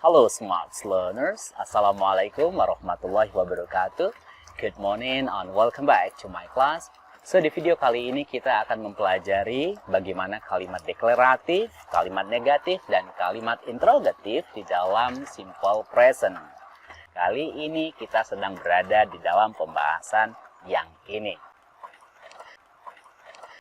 Halo smart learners, Assalamualaikum warahmatullahi wabarakatuh. Good morning and welcome back to my class. So di video kali ini kita akan mempelajari bagaimana kalimat deklaratif, kalimat negatif, dan kalimat interrogatif di dalam simple present. Kali ini kita sedang berada di dalam pembahasan yang ini.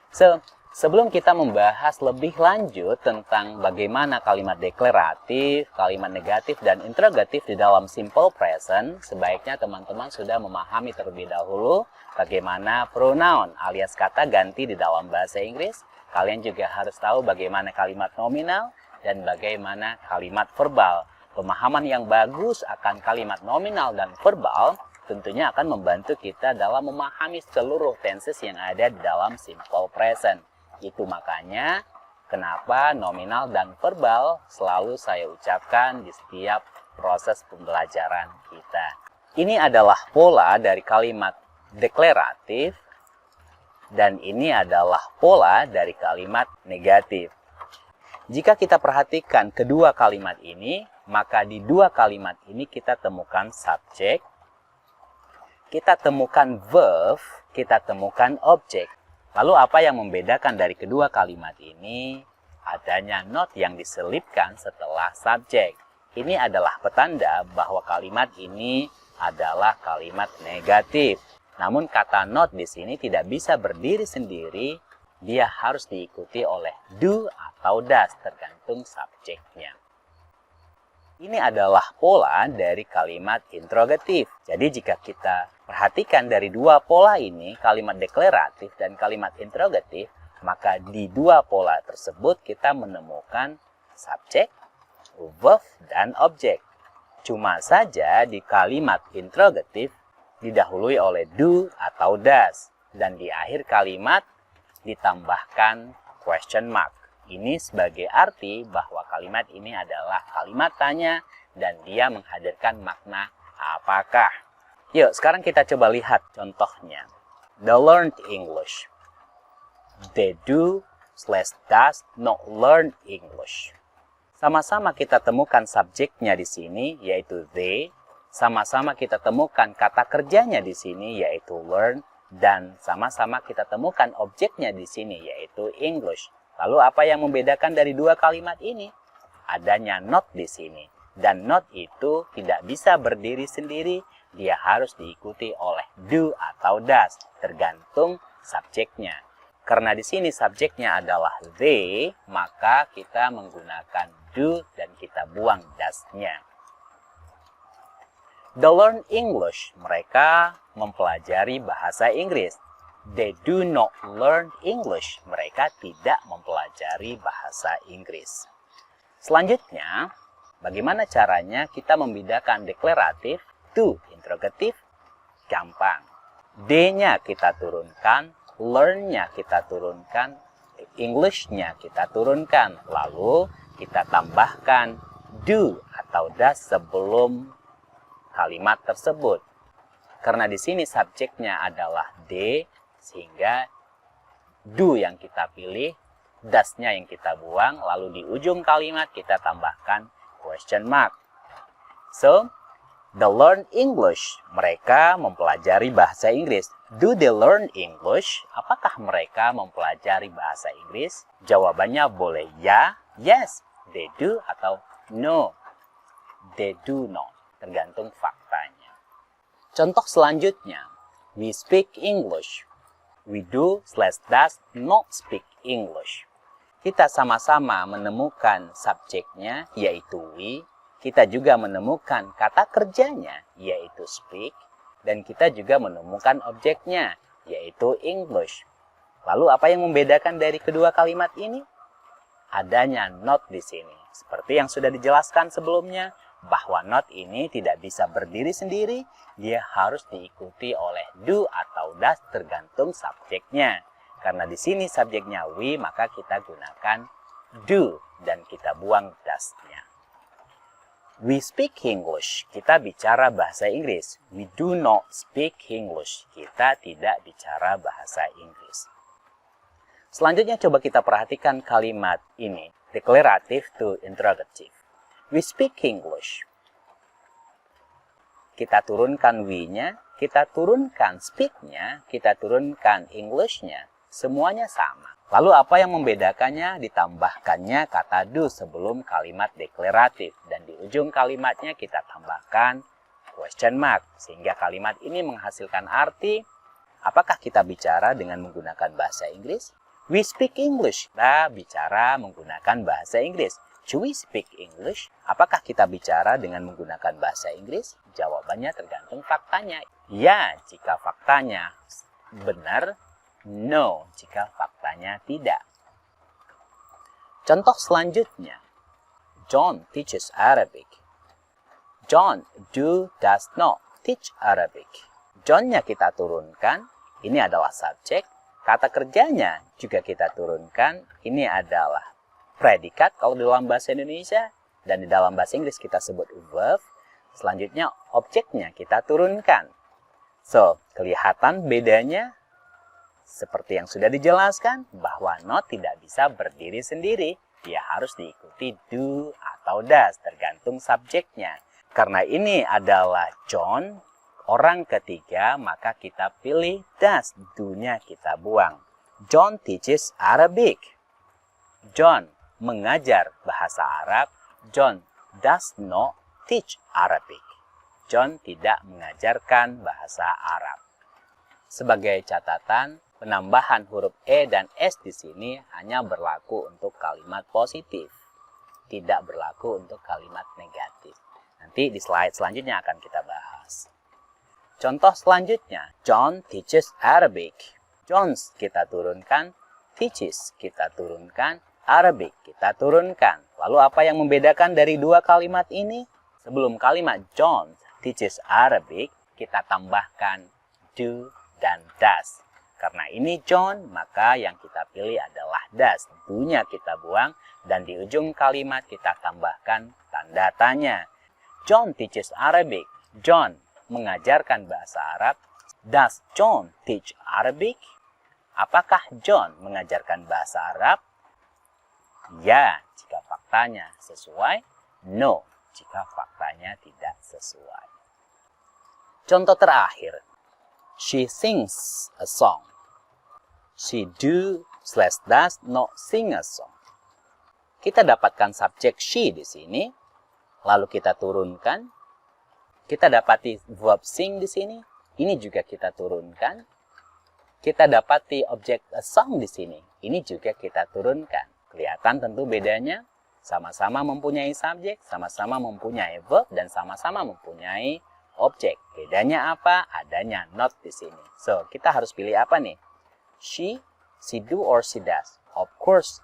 So, sebelum kita membahas lebih lanjut tentang bagaimana kalimat deklaratif, kalimat negatif, dan interrogatif di dalam simple present, sebaiknya teman-teman sudah memahami terlebih dahulu bagaimana pronoun alias kata ganti di dalam bahasa Inggris. Kalian juga harus tahu bagaimana kalimat nominal dan bagaimana kalimat verbal. Pemahaman yang bagus akan kalimat nominal dan verbal tentunya akan membantu kita dalam memahami seluruh tenses yang ada di dalam simple present. Itu makanya kenapa nominal dan verbal selalu saya ucapkan di setiap proses pembelajaran kita. Ini adalah pola dari kalimat deklaratif dan ini adalah pola dari kalimat negatif. Jika kita perhatikan kedua kalimat ini, maka di dua kalimat ini kita temukan subjek, kita temukan verb, kita temukan objek. Lalu apa yang membedakan dari kedua kalimat ini? Adanya not yang diselipkan setelah subjek. Ini adalah petanda bahwa kalimat ini adalah kalimat negatif. Namun kata not di sini tidak bisa berdiri sendiri, dia harus diikuti oleh do atau does, tergantung subjeknya. Ini adalah pola dari kalimat interrogatif. Jadi jika kita perhatikan dari dua pola ini, kalimat deklaratif dan kalimat interrogatif, maka di dua pola tersebut kita menemukan subjek, verb, dan objek. Cuma saja di kalimat interrogatif didahului oleh do atau does, dan di akhir kalimat ditambahkan question mark. Ini sebagai arti bahwa kalimat ini adalah kalimat tanya dan dia menghadirkan makna apakah. Yuk, sekarang kita coba lihat contohnya. They learned English. They do/does not learn English. Sama-sama kita temukan subjeknya di sini, yaitu they. Sama-sama kita temukan kata kerjanya di sini, yaitu learn. Dan sama-sama kita temukan objeknya di sini, yaitu English. Lalu apa yang membedakan dari dua kalimat ini? Adanya not di sini. Dan not itu tidak bisa berdiri sendiri, dia harus diikuti oleh do atau does, tergantung subjeknya. Karena di sini subjeknya adalah they, maka kita menggunakan do dan kita buang does-nya. They learn English, mereka mempelajari bahasa Inggris. They do not learn English. Mereka tidak mempelajari bahasa Inggris. Selanjutnya, bagaimana caranya kita membedakan deklaratif to interrogatif? Gampang. D-nya kita turunkan, learn-nya kita turunkan, English-nya kita turunkan. Lalu kita tambahkan do atau does sebelum kalimat tersebut. Karena di sini subjeknya adalah D, sehingga do yang kita pilih, does-nya yang kita buang, lalu di ujung kalimat kita tambahkan question mark. So, they learn English. Mereka mempelajari bahasa Inggris. Do they learn English? Apakah mereka mempelajari bahasa Inggris? Jawabannya boleh ya, yes, they do, atau no, they do not. Tergantung faktanya. Contoh selanjutnya, we speak English. We do/does not speak English. Kita sama-sama menemukan subjeknya, yaitu we. Kita juga menemukan kata kerjanya, yaitu speak. Dan kita juga menemukan objeknya, yaitu English. Lalu apa yang membedakan dari kedua kalimat ini? Adanya not di sini. Seperti yang sudah dijelaskan sebelumnya, bahwa not ini tidak bisa berdiri sendiri, dia harus diikuti oleh do atau does tergantung subjeknya. Karena di sini subjeknya we, maka kita gunakan do dan kita buang does-nya. We speak English. Kita bicara bahasa Inggris. We do not speak English. Kita tidak bicara bahasa Inggris. Selanjutnya coba kita perhatikan kalimat ini, declarative to interrogative. We speak English. Kita turunkan we-nya, kita turunkan speak-nya, kita turunkan English-nya. Semuanya sama. Lalu apa yang membedakannya? Ditambahkannya kata do sebelum kalimat deklaratif. Dan di ujung kalimatnya kita tambahkan question mark. Sehingga kalimat ini menghasilkan arti, apakah kita bicara dengan menggunakan bahasa Inggris? We speak English. Kita bicara menggunakan bahasa Inggris. Do we speak English? Apakah kita bicara dengan menggunakan bahasa Inggris? Jawabannya tergantung faktanya. Ya, jika faktanya benar. No, jika faktanya tidak. Contoh selanjutnya. John teaches Arabic. John does not teach Arabic. John-nya kita turunkan. Ini adalah subjek. Kata kerjanya juga kita turunkan. Ini adalah predikat kalau di dalam bahasa Indonesia. Dan di dalam bahasa Inggris kita sebut verb. Selanjutnya objeknya kita turunkan. So, kelihatan bedanya? Seperti yang sudah dijelaskan, bahwa not tidak bisa berdiri sendiri. Dia harus diikuti do atau does, tergantung subjeknya. Karena ini adalah John, orang ketiga, maka kita pilih does, do-nya kita buang. John teaches Arabic. John mengajar bahasa Arab. John does not teach Arabic. John tidak mengajarkan bahasa Arab. Sebagai catatan, penambahan huruf E dan S di sini hanya berlaku untuk kalimat positif. Tidak berlaku untuk kalimat negatif. Nanti di slide selanjutnya akan kita bahas. Contoh selanjutnya, John teaches Arabic. John kita turunkan, teaches kita turunkan, Arabic kita turunkan. Lalu apa yang membedakan dari dua kalimat ini? Sebelum kalimat John teaches Arabic, kita tambahkan do dan does. Karena ini John, maka yang kita pilih adalah does. Do-nya kita buang, dan di ujung kalimat kita tambahkan tanda tanya. John teaches Arabic. John mengajarkan bahasa Arab. Does John teach Arabic? Apakah John mengajarkan bahasa Arab? Ya, jika faktanya sesuai. No, jika faktanya tidak sesuai. Contoh terakhir. She sings a song. She does not sing a song. Kita dapatkan subjek she di sini. Lalu kita turunkan. Kita dapati verb sing di sini. Ini juga kita turunkan. Kita dapati objek a song di sini. Ini juga kita turunkan. Kelihatan tentu bedanya. Sama-sama mempunyai subjek, sama-sama mempunyai verb, dan sama-sama mempunyai objek. Bedanya apa? Adanya not di sini. So, kita harus pilih apa nih? She do or she does? Of course,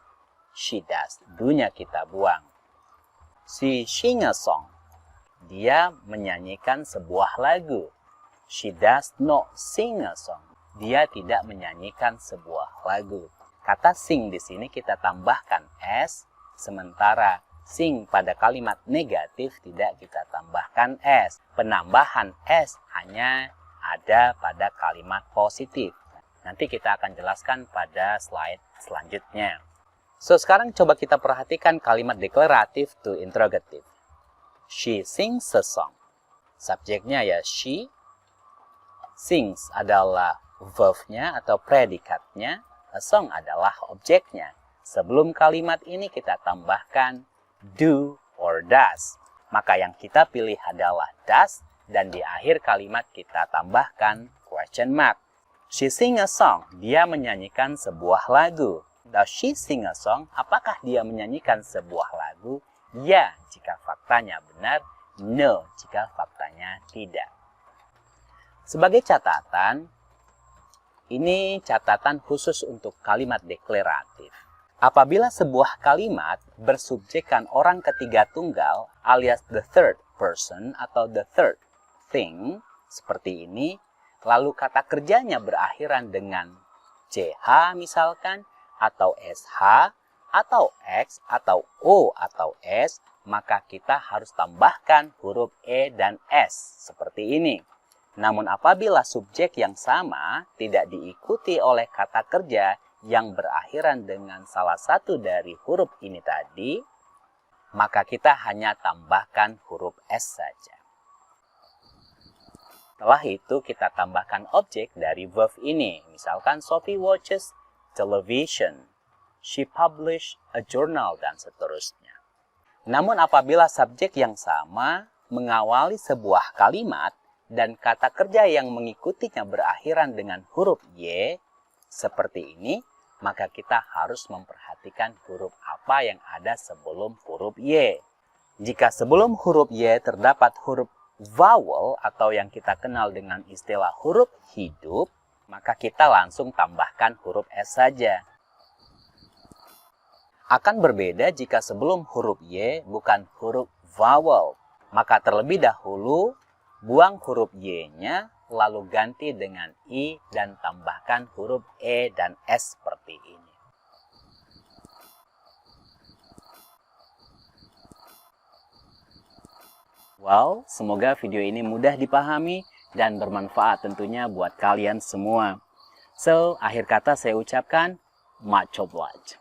she does. Do-nya kita buang. She sing a song. Dia menyanyikan sebuah lagu. She does not sing a song. Dia tidak menyanyikan sebuah lagu. Kata sing di sini kita tambahkan s, sementara sing pada kalimat negatif tidak kita tambahkan s. Penambahan s hanya ada pada kalimat positif. Nanti kita akan jelaskan pada slide selanjutnya. So, sekarang coba kita perhatikan kalimat deklaratif to interrogative. She sings a song. Subjeknya ya she. Sings adalah verb-nya atau predikatnya. A song adalah objeknya. Sebelum kalimat ini kita tambahkan do or does. Maka yang kita pilih adalah does. Dan di akhir kalimat kita tambahkan question mark. She sing a song. Dia menyanyikan sebuah lagu. Does she sing a song? Apakah dia menyanyikan sebuah lagu? Ya, jika faktanya benar. No, jika faktanya tidak. Sebagai catatan, ini catatan khusus untuk kalimat deklaratif. Apabila sebuah kalimat bersubjekkan orang ketiga tunggal alias the third person atau the third thing, seperti ini, lalu kata kerjanya berakhiran dengan CH misalkan, atau SH, atau X, atau O, atau S, maka kita harus tambahkan huruf E dan S, seperti ini. Namun apabila subjek yang sama tidak diikuti oleh kata kerja yang berakhiran dengan salah satu dari huruf ini tadi, maka kita hanya tambahkan huruf S saja. Setelah itu kita tambahkan objek dari verb ini. Misalkan Sophie watches television, she published a journal, dan seterusnya. Namun apabila subjek yang sama mengawali sebuah kalimat dan kata kerja yang mengikutinya berakhiran dengan huruf Y, seperti ini, maka kita harus memperhatikan huruf apa yang ada sebelum huruf Y. Jika sebelum huruf Y terdapat huruf vowel atau yang kita kenal dengan istilah huruf hidup, maka kita langsung tambahkan huruf S saja. Akan berbeda jika sebelum huruf Y bukan huruf vowel, maka terlebih dahulu buang huruf Y-nya, lalu ganti dengan I dan tambahkan huruf E dan S seperti ini. Wow, semoga video ini mudah dipahami dan bermanfaat tentunya buat kalian semua. So, akhir kata saya ucapkan, macoblaj.